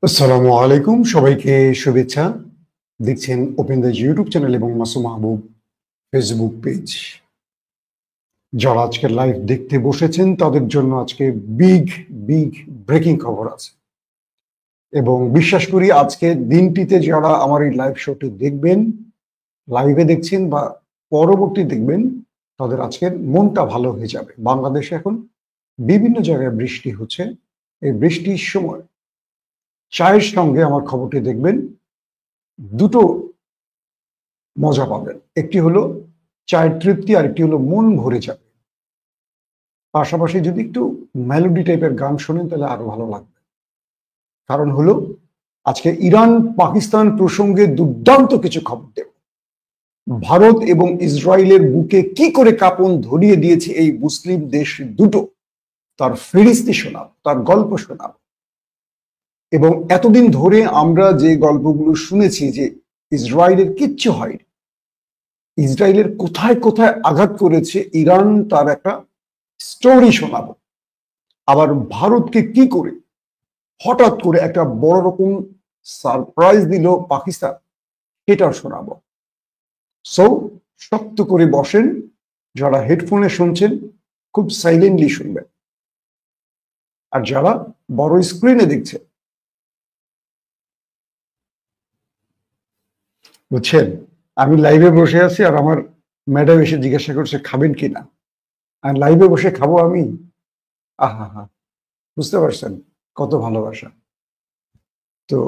আসসালামু আলাইকুম, সবাইকে শুভেচ্ছা। দেখছেন ওপেন দ্য ইউটিউব চ্যানেল এবং মাসুম মাহবুব ফেসবুক পেজ। যারা আজকে লাইভ দেখতে বসেছেন তাদের জন্য আজকে বিগ বিগ ব্রেকিং খবর আছে, এবং বিশ্বাস করি আজকে দিনটিতে যারা আমার এই লাইভ শোটি দেখবেন, লাইভে দেখছেন বা পরবর্তী দেখবেন, তাদের আজকের মনটা ভালো হয়ে যাবে। বাংলাদেশে এখন বিভিন্ন জায়গায় বৃষ্টি হচ্ছে। এই বৃষ্টির সময় চায়ের সঙ্গে আমার খবরটি দেখবেন, দুটো মজা পাবেন। একটি হলো চায়ের তৃপ্তি, আর একটি হলো মন ভরে যাবে। পাশাপাশি যদি একটু মেলোডি টাইপের গান শোনেন তাহলে আরো ভালো লাগবে। কারণ হলো আজকে ইরান পাকিস্তান প্রসঙ্গে দুর্দান্ত কিছু খবর দেব। ভারত এবং ইসরায়েলের বুকে কি করে কাঁপন ধরিয়ে দিয়েছে এই মুসলিম দেশ দুটো, তার ফিরিস্তি শোনাব, তার গল্প শোনাব। এবং এতদিন ধরে আমরা যে গল্পগুলো শুনেছি যে ইসরায়েলের কিচ্ছু হয়নি, ইসরায়েলের কোথায় কোথায় আঘাত করেছে ইরান, তার একটা স্টোরি শোনাবো। আবার ভারতকে কি করে হঠাৎ করে একটা বড় রকম সারপ্রাইজ দিল পাকিস্তান, এটাও শোনাবো। সো শক্ত করে বসেন, যারা হেডফোনে শুনছেন খুব সাইলেন্টলি শুনবেন, আর যারা বড় স্ক্রিনে দেখছেন, বুঝছেন, আমি লাইভে বসে আছি আর আমার ম্যাডাম এসে জিজ্ঞাসা করছে খাবেন কিনা, আর লাইভে বসে খাবো আমি। আহা হা, বুঝতে পারছেন কত ভালোবাসা। তো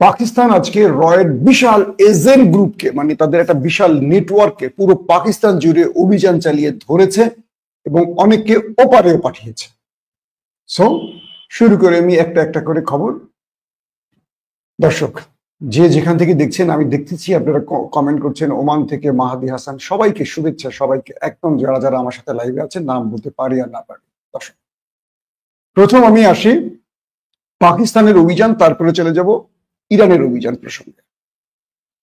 পাকিস্তান আজকে রয়ের বিশাল এজেন্ট গ্রুপকে, মানে তাদের একটা বিশাল নেটওয়ার্ককে পুরো পাকিস্তান জুড়ে অভিযান চালিয়ে ধরেছে এবং অনেককে ওপারেও পাঠিয়েছে। সো শুরু করে আমি একটা একটা করে খবর। দর্শক যে যেখান থেকে দেখছেন, আমি দেখতেছি আপনারা কমেন্ট করছেন, ওমান থেকে মাহাদি হাসান, সবাইকে শুভেচ্ছা, সবাইকে একদম যারা যারা আমার সাথে লাইভে আছেন, নাম বলতে পারি আর না পারি। দর্শক প্রথম আমি আসি পাকিস্তানের অভিযান, তারপরে চলে যাব ইরানের অভিযান প্রসঙ্গে।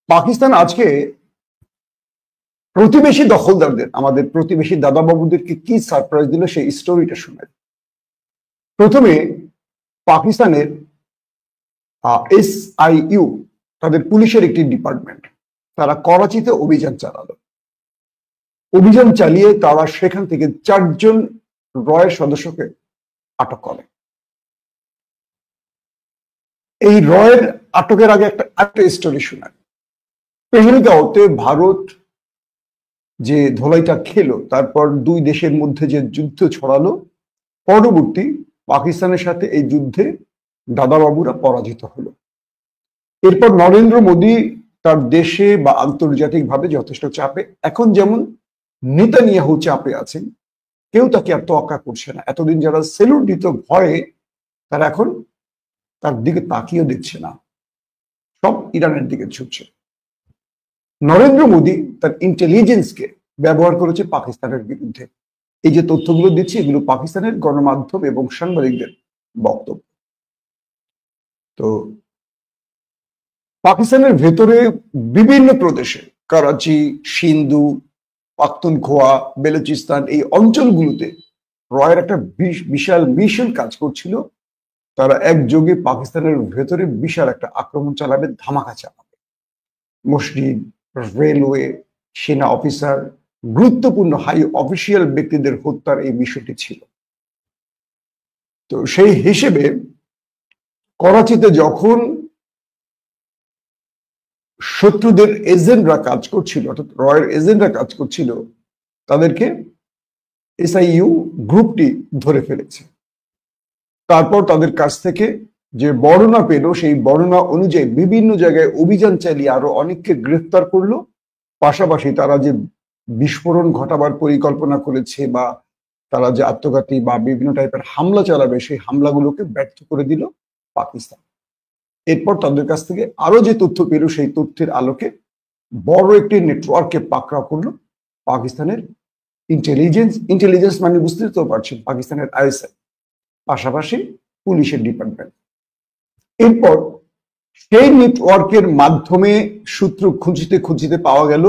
পাকিস্তান আজকে প্রতিবেশী দখলদারদের, আমাদের প্রতিবেশী দাদাবাবুদেরকে কি সারপ্রাইজ দিল সেই স্টোরিটা শুনে। প্রথমে পাকিস্তানের SIU, তাদের পুলিশের একটি ডিপার্টমেন্ট, তারা করাচিতে অভিযান চালালো। অভিযান চালিয়ে তারা সেখান থেকে 4 জন রয়ের সদস্যকে আটক করে। এই রয়ের আটকের আগে একটা স্টোরি শোনায়। পেহেলগাঁওতে ভারত যে ধোলাইটা খেলো, তারপর দুই দেশের মধ্যে যে যুদ্ধ ছড়ালো, পরবর্তী পাকিস্তানের সাথে এই যুদ্ধে দাদাবাবুরা পরাজিত হলো। এরপর নরেন্দ্র মোদী তার দেশে বা আন্তর্জাতিকভাবে যথেষ্ট চাপে, এখন যেমন নেতানিয়াহু চাপে আছেন, কেউ তাকে আর তোয়াক্কা করছে না। এতদিন যারা সেলুট দিত ভয়ে, তারা এখন তার দিকে তাকিয়েও দেখছে না, সব ইরানের দিকে ছুটছে। নরেন্দ্র মোদী তার ইন্টেলিজেন্সকে ব্যবহার করেছে পাকিস্তানের বিরুদ্ধে। এই যে তথ্যগুলো দিচ্ছে, এগুলো পাকিস্তানের গণমাধ্যম এবং সাংবাদিকদের বক্তব্য। তো পাকিস্তানের ভেতরে বিভিন্ন প্রদেশে, করাচি, সিন্ধু, পাখতুনখোয়া, বেলুচিস্তান, এই অঞ্চলগুলোতে রয়ের একটা বিশাল মিশন কাজ করছিল। তারা একযোগে পাকিস্তানের ভেতরে বিশাল একটা আক্রমণ চালাবে, ধামাকা চালাবে। মসজিদ, রেলওয়ে, সেনা অফিসার, গুরুত্বপূর্ণ হাই অফিসিয়াল ব্যক্তিদের হত্যার এই মিশনটি ছিল। তো সেই হিসেবে করাচিতে যখন শত্রুদের এজেন্টরা কাজ করছিল, অর্থাৎ রয়ের এজেন্টরা কাজ করছিল, তাদেরকে SIU গ্রুপটি ধরে ফেলেছে। তারপর তাদের কাছ থেকে যে বর্ণনা পেল, সেই বর্ণনা অনুযায়ী বিভিন্ন জায়গায় অভিযান চালিয়ে আরো অনেককে গ্রেফতার করলো। পাশাপাশি তারা যে বিস্ফোরণ ঘটাবার পরিকল্পনা করেছে বা তারা যে আত্মঘাতী বা বিভিন্ন টাইপের হামলা চালাবে, সেই হামলাগুলোকে ব্যর্থ করে দিল পাকিস্তান। এরপর তাদের কাছ থেকে আরো যে তথ্য পেল, সেই তথ্যের আলোকে বড় একটি নেটওয়ার্ককে পাকড়াও করলো পাকিস্তানের ইন্টেলিজেন্স মানে বুঝতে তো পারছেন, পাকিস্তানের ISI, পাশাপাশি পুলিশের ডিপার্টমেন্ট। এরপর সেই নেটওয়ার্কের মাধ্যমে সূত্র খুঁজিতে খুঁজিতে পাওয়া গেল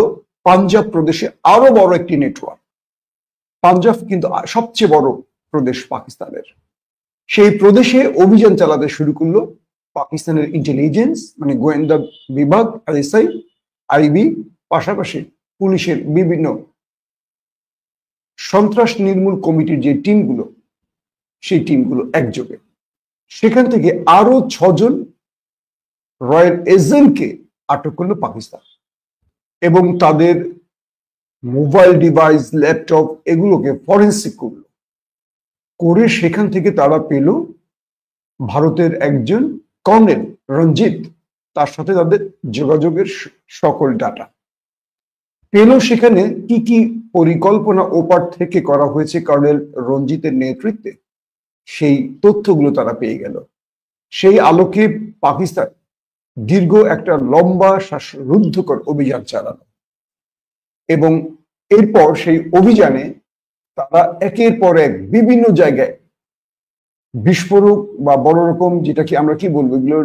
পাঞ্জাব প্রদেশে আরো বড় একটি নেটওয়ার্ক। পাঞ্জাব কিন্তু সবচেয়ে বড় প্রদেশ পাকিস্তানের। সেই প্রদেশে অভিযান চালাতে শুরু করলো পাকিস্তানের ইন্টেলিজেন্স মানে গোয়েন্দা বিভাগ, আইএসআই, আইবি, পাশাপাশি পুলিশের বিভিন্ন সন্ত্রাস নির্মূল কমিটির যে টিমগুলো, সেই টিমগুলো একযোগে সেখান থেকে আরো 6 জন রয়ের এজেন্টকে আটক করলো পাকিস্তান এবং তাদের মোবাইল ডিভাইস, ল্যাপটপ এগুলোকে ফরেন্সিক করলো, করে সেখান থেকে তারা পেল ভারতের একজন কর্নেল রঞ্জিত, তার সাথে তাদের যোগাযোগের সকল ডাটা পেল। সেখানে কি কি পরিকল্পনা ওপার থেকে করা হয়েছে কর্নেল রঞ্জিতের নেতৃত্বে, সেই তথ্যগুলো তারা পেয়ে গেল। সেই আলোকে পাকিস্তান দীর্ঘ একটা লম্বা শ্বাসরুদ্ধকর অভিযান চালানো এবং এরপর সেই অভিযানে তারা একের পর এক বিভিন্ন জায়গায় বিস্ফোরক বা বড় রকম, যেটাকে আমরা কি বলবো, এগুলো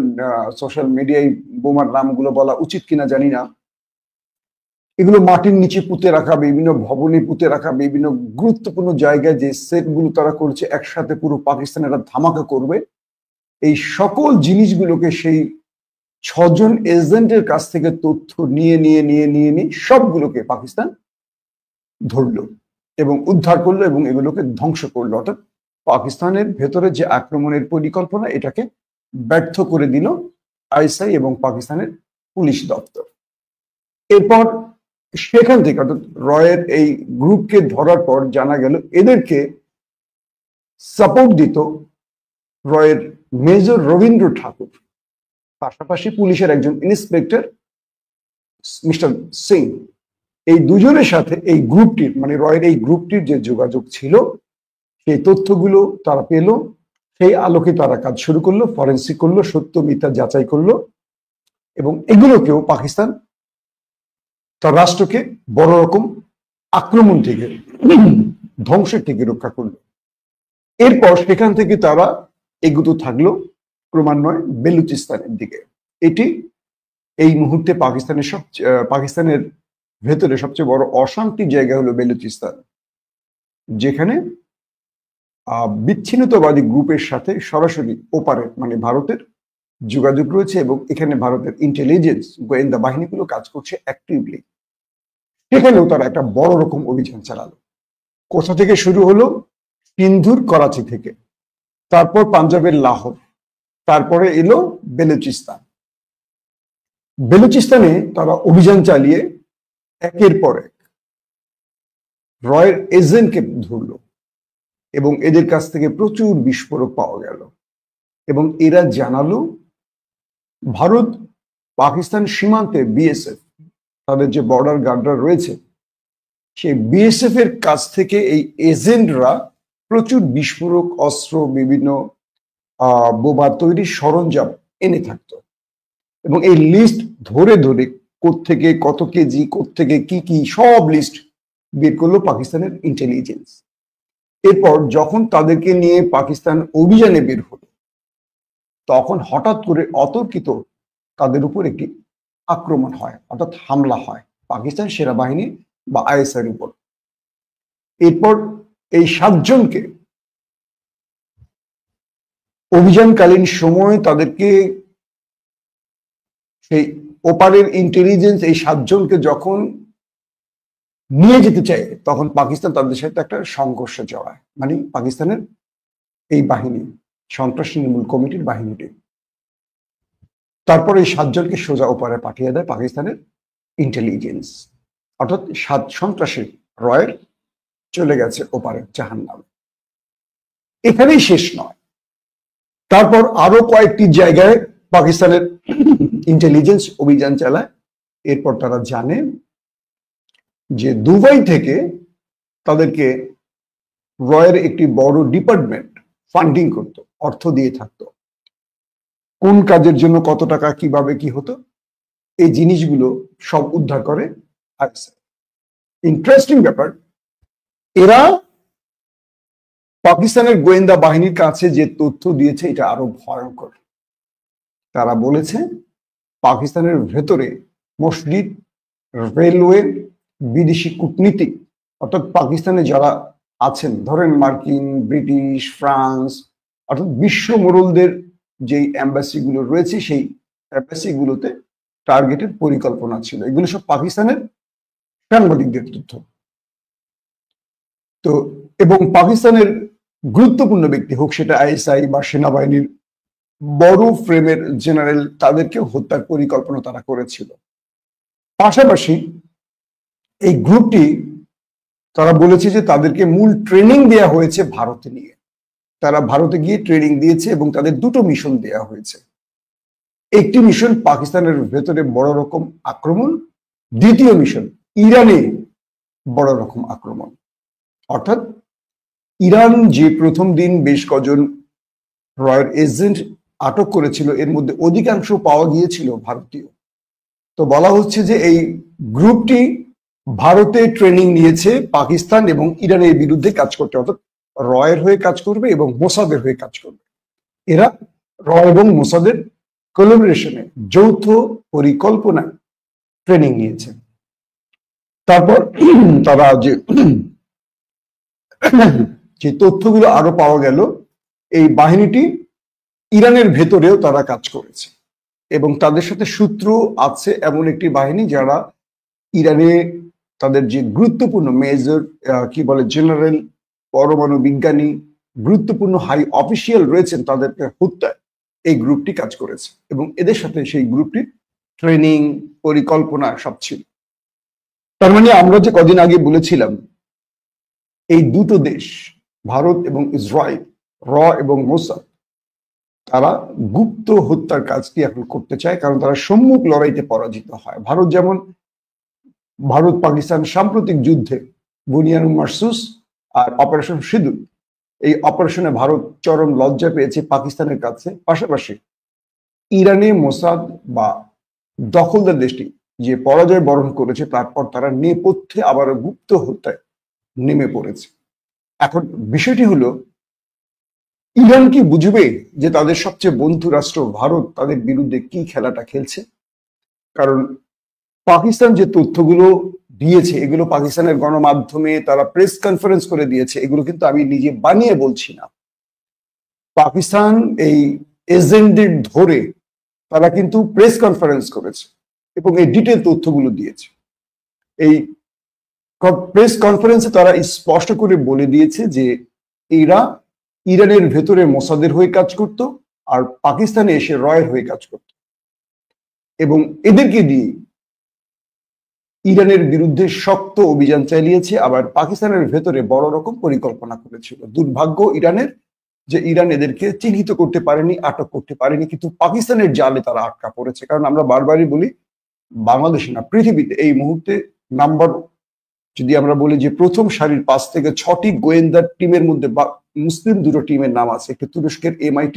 সোশ্যাল মিডিয়ায় বোমার নামগুলো বলা উচিত কিনা জানি না, এগুলো মাটির নিচে পুঁতে রাখা, বিভিন্ন ভবনে পুঁতে রাখা, বিভিন্ন গুরুত্বপূর্ণ জায়গায় যে সেটগুলো তারা করছে, একসাথে পুরো পাকিস্তানেরা ধামাকা করবে, এই সকল জিনিসগুলোকে সেই 6 জন এজেন্টের কাছ থেকে তথ্য নিয়ে নিয়ে নিয়ে নিয়ে নিয়ে সবগুলোকে পাকিস্তান ধরলো এবং উদ্ধার করলো এবং এগুলোকে ধ্বংস করলো। অর্থাৎ পাকিস্তানের ভেতরে যে আক্রমণের পরিকল্পনা, এটাকে ব্যর্থ করে দিল আইএসআই এবং পাকিস্তানের পুলিশ দপ্তর। এরপর সেখান থেকে অর্থাৎ রয়ের এই গ্রুপকে ধরার পর জানা গেল এদেরকে সাপোর্ট দিত রয়ের মেজর রবীন্দ্র ঠাকুর, পাশাপাশি পুলিশের একজন ইন্সপেক্টর মিস্টার সিং। এই দুজনের সাথে এই গ্রুপটির মানে রয়ের এই গ্রুপটির যে যোগাযোগ ছিল, সেই তথ্যগুলো তারা পেল। সেই আলোকে তারা কাজ শুরু করলো, ফরেন্সিক করলো, সত্য মিথ্যা যাচাই করলো এবং এগুলোকেও পাকিস্তান তার রাষ্ট্রকে বড় রকম আক্রমণ থেকে, ধ্বংসের থেকে রক্ষা করলো। এরপর সেখান থেকে তারা এগুতে থাকলো ক্রমান্বয়ে বেলুচিস্তানের দিকে। এটি এই মুহূর্তে পাকিস্তানের ভেতরে সবচেয়ে বড় অশান্তির জায়গা হলো বেলুচিস্তান, যেখানে বিচ্ছিন্নতাবাদী গ্রুপের সাথে সরাসরি ওপারে মানে ভারতের যোগাযোগ রয়েছে এবং এখানে ভারতের ইন্টেলিজেন্স গোয়েন্দা বাহিনীগুলো কাজ করছে অ্যাক্টিভলি। সেখানেও তারা একটা বড় রকম অভিযান চালালো। কোথা থেকে শুরু হলো? সিন্ধুর করাচি থেকে, তারপর পাঞ্জাবের লাহোর, তারপরে এলো বেলুচিস্তান। বেলুচিস্তানে তারা অভিযান চালিয়ে একের পর এক রয়ের এজেন্টকে ধরলো এবং এদের কাছ থেকে প্রচুর বিস্ফোরক পাওয়া গেল এবং এরা জানালো ভারত পাকিস্তান সীমান্তে বিএসএফ, তাদের যে বর্ডার গার্ডরা রয়েছে, সেই বিএসএফ এর কাছ থেকে এই এজেন্টরা প্রচুর বিস্ফোরক, অস্ত্র, বিভিন্ন বোমা তৈরির সরঞ্জাম এনে থাকতো এবং এই লিস্ট ধরে ধরে কোত্থেকে কত কেজি, কোত্থেকে কি কি, সব লিস্ট বের করলো পাকিস্তানের ইন্টেলিজেন্স। এরপর যখন তাদেরকে নিয়ে পাকিস্তান অভিযানে বের হলো, তখন হঠাৎ করে অতর্কিত তাদের উপর একটি আক্রমণ হয়, অর্থাৎ হামলা হয় পাকিস্তান সেনাবাহিনী বা আইএসআইয়ের উপর। এরপর এই 7 জনকে অভিযানকালীন সময় তাদেরকে সেই ওপারের ইন্টেলিজেন্স এই 7 জনকে যখন নিয়ে যেতে চায়, তখন পাকিস্তান তাদের সাথে একটা সংঘর্ষে জড়ায়, মানে পাকিস্তানের এই বাহিনী, সন্ত্রাস নির্মূল কমিটির বাহিনীটি। তারপরে এই 7 জনকে সোজা ওপারে পাঠিয়ে দেয় পাকিস্তানের ইন্টেলিজেন্স, অর্থাৎ 7 সন্ত্রাসী রয়ের চলে গেছে ওপারে জাহান্নামে। এখানেই শেষ নয়, তারপর আরো কয়েকটি জায়গায় পাকিস্তানের ইন্টেলিজেন্স অভিযান চালায়। এরপর তারা জানে যে দুবাই থেকে তাদেরকে রয়ের একটি বড় ডিপার্টমেন্ট ফান্ডিং করত, অর্থ দিয়ে থাকতো, কোন কাজের জন্য কত টাকা, কিভাবে কি হতো, এই জিনিসগুলো সব উদ্ধার করে আইএসআই। ইন্টারেস্টিং ব্যাপার, এরা পাকিস্তানের গোয়েন্দা বাহিনীর কাছে যে তথ্য দিয়েছে এটা আরো ভয়ঙ্কর। তারা বলেছে পাকিস্তানের ভেতরে মসজিদ, রেলওয়ে, বিদেশি কূটনীতিক, অর্থাৎ পাকিস্তানে যারা আছেন, ধরেন মার্কিন, ব্রিটিশ, ফ্রান্স, অর্থাৎ বিশ্ব মোড়লদের যেই এম্বাসি গুলো রয়েছে সেই এম্বাসি গুলোতে টার্গেটের পরিকল্পনা ছিল। এগুলো সব পাকিস্তানের সাংবাদিকদের তথ্য। তো এবং পাকিস্তানের গুরুত্বপূর্ণ ব্যক্তি হোক সেটা আইএসআই বা সেনাবাহিনীর বড় ফ্রেমের জেনারেল, তাদেরকে হত্যার পরিকল্পনা তারা করেছিল। পাশাপাশি এই গ্রুপটি তারা বলেছে যে তাদেরকে মূল ট্রেনিং দেয়া হয়েছে ভারতে নিয়ে। তারা ভারতে গিয়ে ট্রেনিং দিয়েছে এবং তাদের দুটো মিশন দেয়া হয়েছে। একটি মিশন পাকিস্তানের ভেতরে বড় রকম আক্রমণ, দ্বিতীয় মিশন ইরানে বড় রকম আক্রমণ। অর্থাৎ ইরান যে প্রথম দিন বেশ কজন রয়ের এজেন্ট আটক করেছিল, এর মধ্যে অধিকাংশ পাওয়া গিয়েছিল ভারতীয়। তো বলা হচ্ছে যে এই গ্রুপটি ভারতে ট্রেনিং নিয়েছে পাকিস্তান এবং ইরানের বিরুদ্ধে কাজ করতে, অর্থাৎ রয়ের হয়ে কাজ করবে এবং মোসাদের হয়ে কাজ করবে। এরা র এবং মোসাদের কোলাবোরেশনে যৌথ পরিকল্পনা ট্রেনিং নিয়েছে। তারপর তারা যে তথ্যগুলো আরো পাওয়া গেল, এই বাহিনীটি ইরানের ভেতরেও তারা কাজ করেছে এবং তাদের সাথে সূত্র আছে এমন একটি বাহিনী যারা ইরানে তাদের যে গুরুত্বপূর্ণ মেজর কি বলে জেনারেল, পরমাণু বিজ্ঞানী, গুরুত্বপূর্ণ হাই অফিসিয়াল রয়েছেন, তাদেরকে হত্যায় এই গ্রুপটি কাজ করেছে এবং এদের সাথে সেই গ্রুপটির ট্রেনিং পরিকল্পনা সব ছিল। তার মানে আমরা যে কদিন আগে বলেছিলাম এই দুটো দেশ ভারত এবং ইসরায়েল, র এবং মোসাদ, তারা গুপ্ত হত্যার কাজটি এখন করতে চায়, কারণ তারা সম্মুখ লড়াইতে পরাজিত হয়। ভারত পাকিস্তান সাম্প্রতিক যুদ্ধে বুনিয়ান মারসুস আর অপারেশন সিঁদুর, এই অপারেশনে ভারত চরম লজ্জা পেয়েছে পাকিস্তানের কাছে। পাশাপাশি ইরানে মোসাদ বা দখলদার দেশটি যে পরাজয় বরণ করেছে, তারপর তারা নেপথ্যে আবার গুপ্ত হত্যায় নেমে পড়েছে। এখন বিষয়টি হলো, ইরান কি বুঝবে যে তাদের সবচেয়ে বন্ধু রাষ্ট্র ভারত তাদের বিরুদ্ধে কি খেলাটা খেলছে? কারণ পাকিস্তান যে তথ্যগুলো দিয়েছে, এগুলো পাকিস্তানের গণমাধ্যমে তারা প্রেস কনফারেন্স করে দিয়েছে, এগুলো কিন্তু আমি নিজে বানিয়ে বলছি না। পাকিস্তান এই এজেন্টদের ধরে তারা কিন্তু প্রেস কনফারেন্স করেছে এবং এই ডিটেল তথ্যগুলো দিয়েছে। এই প্রেস কনফারেন্সে তারা স্পষ্ট করে বলে দিয়েছে যে এরা ইরানের ভেতরে মোসাদের হয়ে কাজ করত আর পাকিস্তানে এসে রয়ের হয়ে কাজ করত এবং এদেরকে দিয়ে ইরানের বিরুদ্ধে শক্ত অভিযান চালিয়েছে, আবার পাকিস্তানের ভেতরে বড় রকম পরিকল্পনা করেছিল। দুর্ভাগ্য ইরানের যে ইরান এদেরকে চিহ্নিত করতে পারেনি, আটক করতে পারেনি, কিন্তু পাকিস্তানের জালে তারা আটকা পড়েছে। কারণ আমরা বারবারই বলি, বাংলাদেশে না পৃথিবীতে এই মুহূর্তে নাম্বার, যদি আমরা বলি যে প্রথম সারির 5 থেকে 6টি গোয়েন্দা টিমের মধ্যে মুসলিম দুটো টিমের নাম আছে, একটি তুরস্কের MIT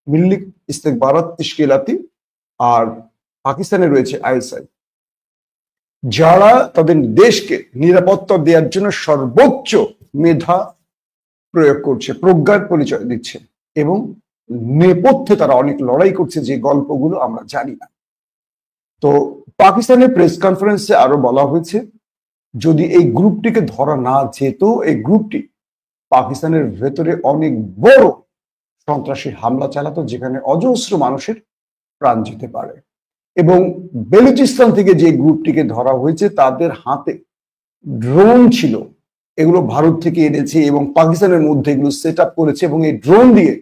মিল্লি ইস্তেকবারাত তেশকিলাতি, আর পাকিস্তানে রয়েছে ISI, যারা তাদের দেশকে নিরাপত্তা দেওয়ার জন্য সর্বোচ্চ মেধা প্রয়োগ করছে, প্রজ্ঞার পরিচয় দিচ্ছে এবং নেপথ্যে তারা অনেক লড়াই করছে, যে গল্পগুলো আমরা জানি না। তো পাকিস্তানের প্রেস কনফারেন্সে আরো বলা হয়েছে, যদি এই গ্রুপটিকে ধরা না যেত, এই গ্রুপটি পাকিস্তানের ভেতরে অনেক বড় সন্ত্রাসী হামলা চালাতো, যেখানে অজস্র মানুষের প্রাণ যেতে পারে। এবং বেলুচিস্তান থেকে যে গ্রুপটিকে ধরা হয়েছে, তাদের হাতে ড্রোন ছিল, এগুলো ভারত থেকে এনেছে এবং পাকিস্তানের মধ্যে এগুলো সেট আপ করেছে এবং এই ড্রোন দিয়ে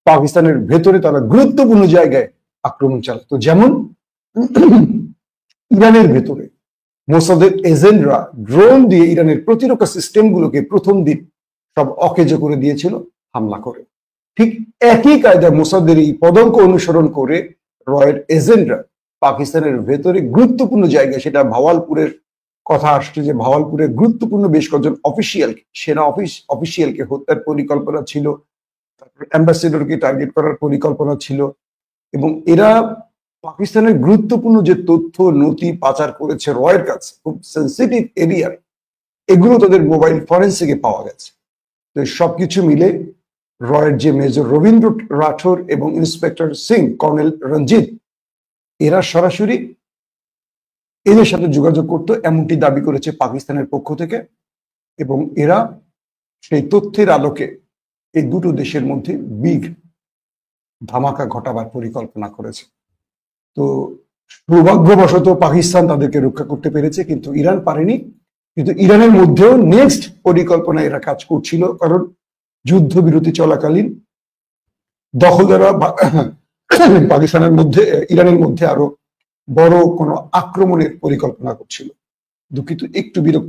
পাকিস্তানের ভেতরে তারা গুরুত্বপূর্ণ জায়গায় আক্রমণ চালাতো। যেমন ইরানের ভেতরে মোসাদের এজেন্টরা ড্রোন দিয়ে ইরানের প্রতিরক্ষা সিস্টেমগুলোকে প্রথম দিন সব অকেজো করে দিয়েছিল হামলা করে। ঠিক একই কায়দায় মোসাদের এই পদাঙ্ক অনুসরণ করে রয়ের এজেন্টরা পাকিস্তানের ভেতরে গুরুত্বপূর্ণ জায়গায়, সেটা ভাওয়ালপুরের কথা আসছে, যে ভাওয়ালপুরের গুরুত্বপূর্ণ বেশ কয়েকজন সেনা অফিসিয়ালকে হত্যার পরিকল্পনা ছিল, তারপর অ্যাম্বাসেডরকে টার্গেট করার পরিকল্পনা ছিল এবং এরা পাকিস্তানের গুরুত্বপূর্ণ যে তথ্য নথি পাচার করেছে রয়ের কাছে, খুব সেন্সিটিভ এরিয়ার, এগুলো তাদের মোবাইল ফরেন্সিকে পাওয়া গেছে। তো সবকিছু মিলে রয়ের যে মেজর রবীন্দ্র রাঠোর এবং ইন্সপেক্টর সিং, কর্নেল রঞ্জিত, এরা সরাসরি এদের সাথে যোগাযোগ করতো, এমনটি দাবি করেছে পাকিস্তানের পক্ষ থেকে। এবং এরা সেই তথ্যের আলোকে এই দুটো দেশের মধ্যে বিগ ধামাকা ঘটাবার পরিকল্পনা করেছে। তো সৌভাগ্যবশত পাকিস্তান তাদেরকে রক্ষা করতে পেরেছে, কিন্তু ইরান পারেনি। কিন্তু ইরানের মধ্যেও নেক্সট পরিকল্পনা এরা কাজ করছিল, কারণ যুদ্ধবিরতি চলাকালীন দখলদাররা পাকিস্তানের মধ্যে ইরানের মধ্যে আরো বড় কোনো আক্রমণের পরিকল্পনা করছিল। দুঃখিত, একটু বিরক্ত